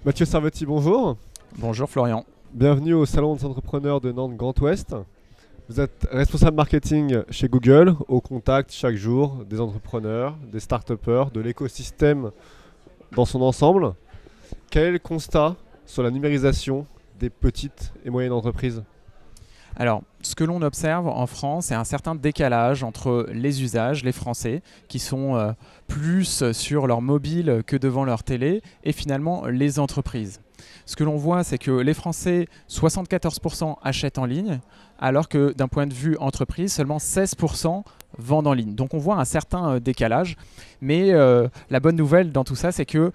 Mathieu Servetti, bonjour. Bonjour Florian. Bienvenue au Salon des entrepreneurs de Nantes Grand Ouest. Vous êtes responsable marketing chez Google, au contact chaque jour des entrepreneurs, des start-upers, de l'écosystème dans son ensemble. Quel est le constat sur la numérisation des petites et moyennes entreprises ? Alors, ce que l'on observe en France, c'est un certain décalage entre les usages, les Français, qui sont plus sur leur mobile que devant leur télé, et finalement les entreprises. Ce que l'on voit, c'est que les Français, 74% achètent en ligne, alors que d'un point de vue entreprise, seulement 16% vendent en ligne. Donc on voit un certain décalage, mais la bonne nouvelle dans tout ça, c'est que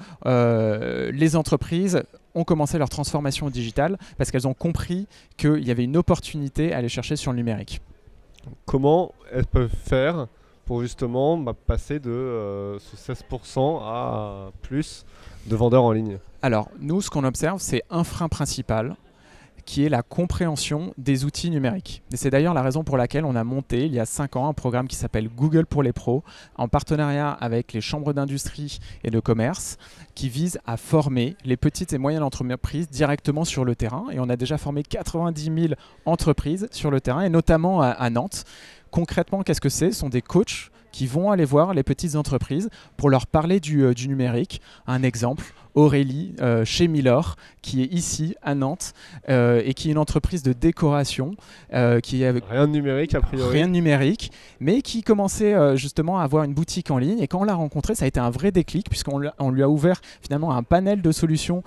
les entreprises ont commencé leur transformation digitale parce qu'elles ont compris qu'il y avait une opportunité à aller chercher sur le numérique. Comment elles peuvent faire pour justement passer de ce 16% à plus de vendeurs en ligne ? Alors, nous, ce qu'on observe, c'est un frein principal qui est la compréhension des outils numériques. Et c'est d'ailleurs la raison pour laquelle on a monté, il y a 5 ans, un programme qui s'appelle Google pour les pros, en partenariat avec les chambres d'industrie et de commerce, qui vise à former les petites et moyennes entreprises directement sur le terrain. Et on a déjà formé 90 000 entreprises sur le terrain, et notamment à Nantes. Concrètement, qu'est-ce que c'est ? Ce sont des coachs qui vont aller voir les petites entreprises pour leur parler du numérique. Un exemple, Aurélie chez Milor, qui est ici à Nantes et qui est une entreprise de décoration. Qui est Rien de numérique a priori. Rien de numérique, mais qui commençait justement à avoir une boutique en ligne. Et quand on l'a rencontré, ça a été un vrai déclic puisqu'on lui a ouvert finalement un panel de solutions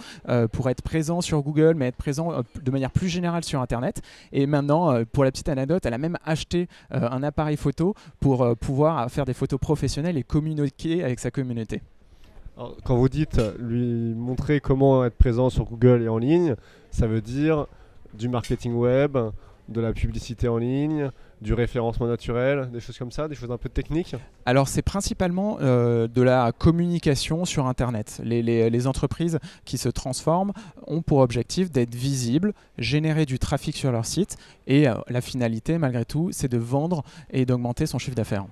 pour être présent sur Google, mais être présent de manière plus générale sur Internet. Et maintenant, pour la petite anecdote, elle a même acheté un appareil photo pour pouvoir faire des photos professionnelles et communiquer avec sa communauté. Alors, quand vous dites lui montrer comment être présent sur Google et en ligne, ça veut dire du marketing web, de la publicité en ligne, du référencement naturel, des choses comme ça, des choses un peu techniques ? Alors c'est principalement de la communication sur Internet. Les entreprises qui se transforment ont pour objectif d'être visibles, générer du trafic sur leur site et la finalité malgré tout c'est de vendre et d'augmenter son chiffre d'affaires.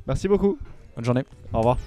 Merci beaucoup. Bonne journée. Au revoir.